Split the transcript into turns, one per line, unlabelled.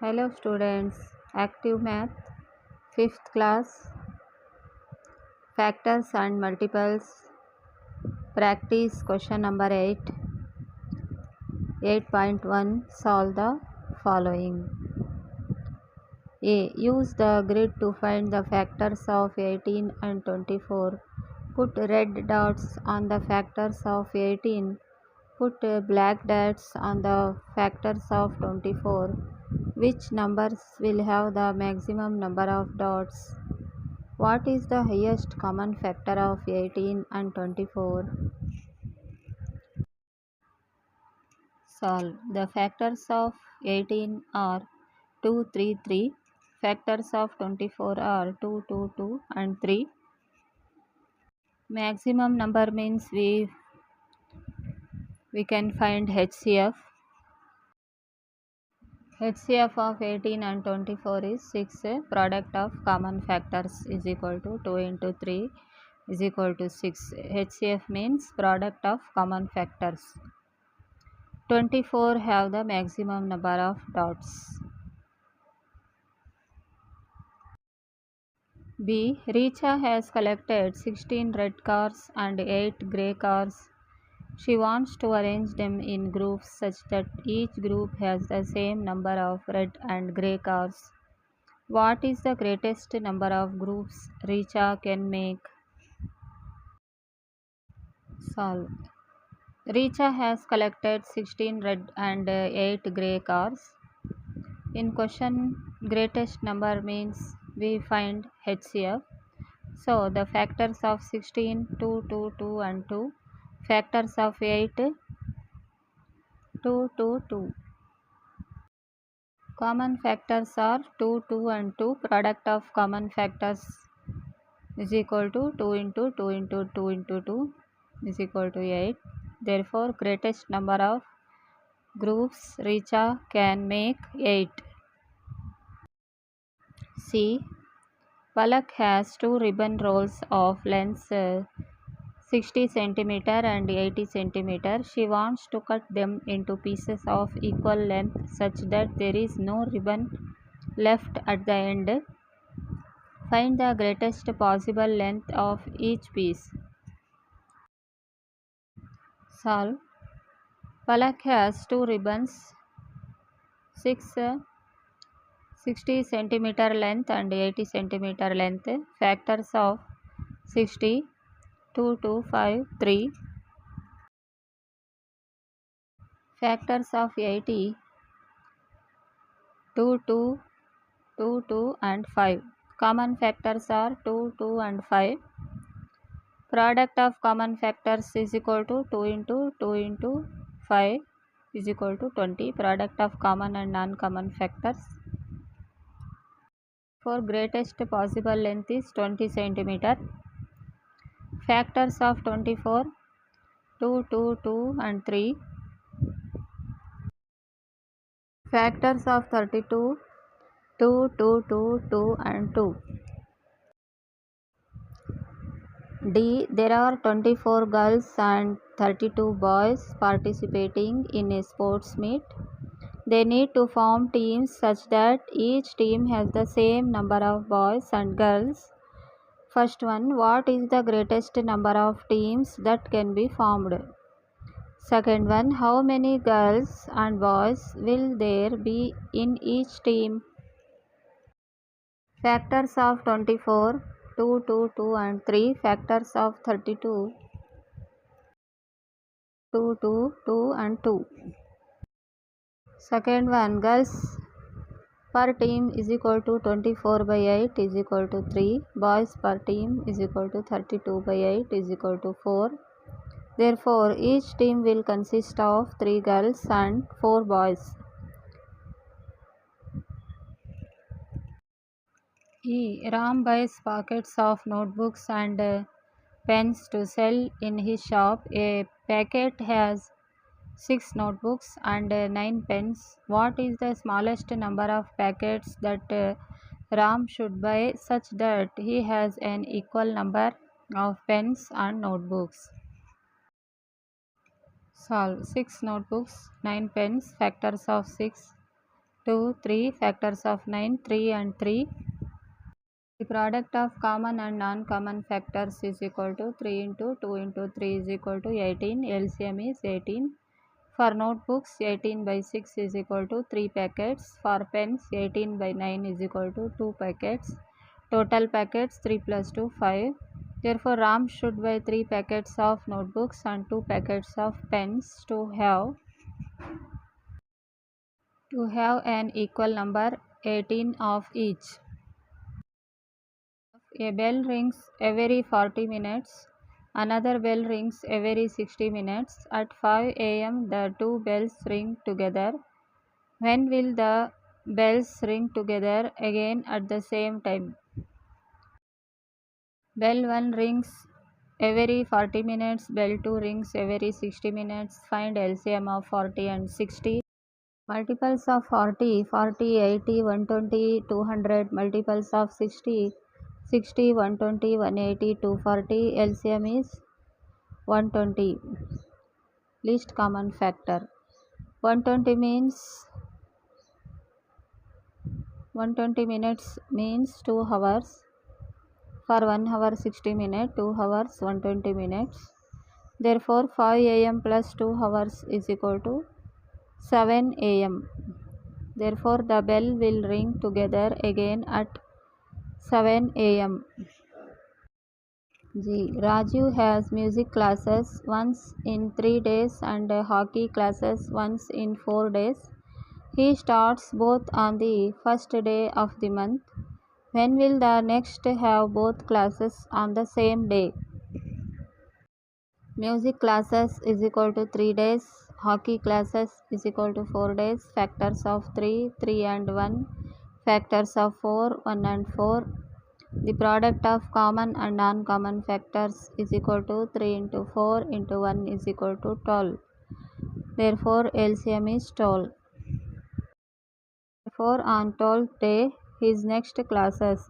Hello students, active math, 5th class, factors and multiples, practice question number 8, 8.1, solve the following. A. Use the grid to find the factors of 18 and 24. Put red dots on the factors of 18. Put black dots on the factors of 24. Which numbers will have the maximum number of dots? What is the highest common factor of 18 and 24? Solve. The factors of 18 are 2, 3, 3. Factors of 24 are 2, 2, 2 and 3. Maximum number means we can find HCF. HCF of 18 and 24 is 6. Product of common factors is equal to 2 into 3 is equal to 6. HCF means product of common factors. 24 have the maximum number of dots. B. Richa has collected 16 red cars and 8 grey cars. She wants to arrange them in groups such that each group has the same number of red and grey cars. What is the greatest number of groups Richa can make? Solve. Richa has collected 16 red and 8 grey cars. In question, greatest number means we find HCF. So the factors of 16, 2, 2, 2 and 2. Factors of 8, 2, 2, 2. Common factors are 2, 2 and 2. Product of common factors is equal to 2 into 2 into 2 into 2 is equal to 8. Therefore, greatest number of groups Richa can make 8. C. Palak has two ribbon rolls of lengths 60 cm and 80 cm. She wants to cut them into pieces of equal length such that there is no ribbon left at the end. Find the greatest possible length of each piece. Solve. Palak has two ribbons, 60 cm length and 80 cm length. Factors of 60, 2, 2, 5, 3. Factors of 80, 2, 2, 2, 2 and 5. Common factors are 2, 2 and 5. Product of common factors is equal to 2 into 2 into 5 is equal to 20. Product of common and non-common factors. For greatest possible length is 20 cm. Factors of 24, 2, 2, 2 and 3. Factors of 32, 2, 2, 2, 2 and 2. D. There are 24 girls and 32 boys participating in a sports meet. They need to form teams such that each team has the same number of boys and girls. First one, what is the greatest number of teams that can be formed? Second one, how many girls and boys will there be in each team? Factors of 24, 2, 2, 2 and 3. Factors of 32, 2, 2, 2 and 2. Second one, girls per team is equal to 24 by 8 is equal to 3. Boys per team is equal to 32 by 8 is equal to 4. Therefore, each team will consist of 3 girls and 4 boys. E. Ram buys packets of notebooks and pens to sell in his shop. A packet has 6 notebooks and 9 pens. What is the smallest number of packets that Ram should buy such that he has an equal number of pens and notebooks? Solve. 6 notebooks, 9 pens. Factors of 6, 2, 3. Factors of 9, 3 and 3. The product of common and non-common factors is equal to 3 into 2 into 3 is equal to 18. LCM is 18. For notebooks, 18 by 6 is equal to 3 packets. For pens, 18 by 9 is equal to 2 packets. Total packets 3 plus 2, 5. Therefore, Ram should buy 3 packets of notebooks and 2 packets of pens to have an equal number 18 of each. A bell rings every 40 minutes. Another bell rings every 60 minutes. At 5 am, the two bells ring together. When will the bells ring together again at the same time? Bell 1 rings every 40 minutes. Bell 2 rings every 60 minutes. Find LCM of 40 and 60. Multiples of 40, 40, 80, 120, 200. Multiples of 60, 60, 120, 180, 240. LCM is 120. Least common factor. 120 minutes means 2 hours. For 1 hour 60 minutes, 2 hours 120 minutes. Therefore, 5 am plus 2 hours is equal to 7 am. Therefore, the bell will ring together again at 7 am. G. Raju has music classes once in 3 days and hockey classes once in 4 days. He starts both on the first day of the month. When will the next have both classes on the same day? Music classes is equal to 3 days. Hockey classes is equal to 4 days. Factors of 3, 3 and 1. Factors of 4, 1 and 4. The product of common and non-common factors is equal to 3 into 4 into 1 is equal to 12. Therefore, LCM is 12. Therefore, on 12th day, his next classes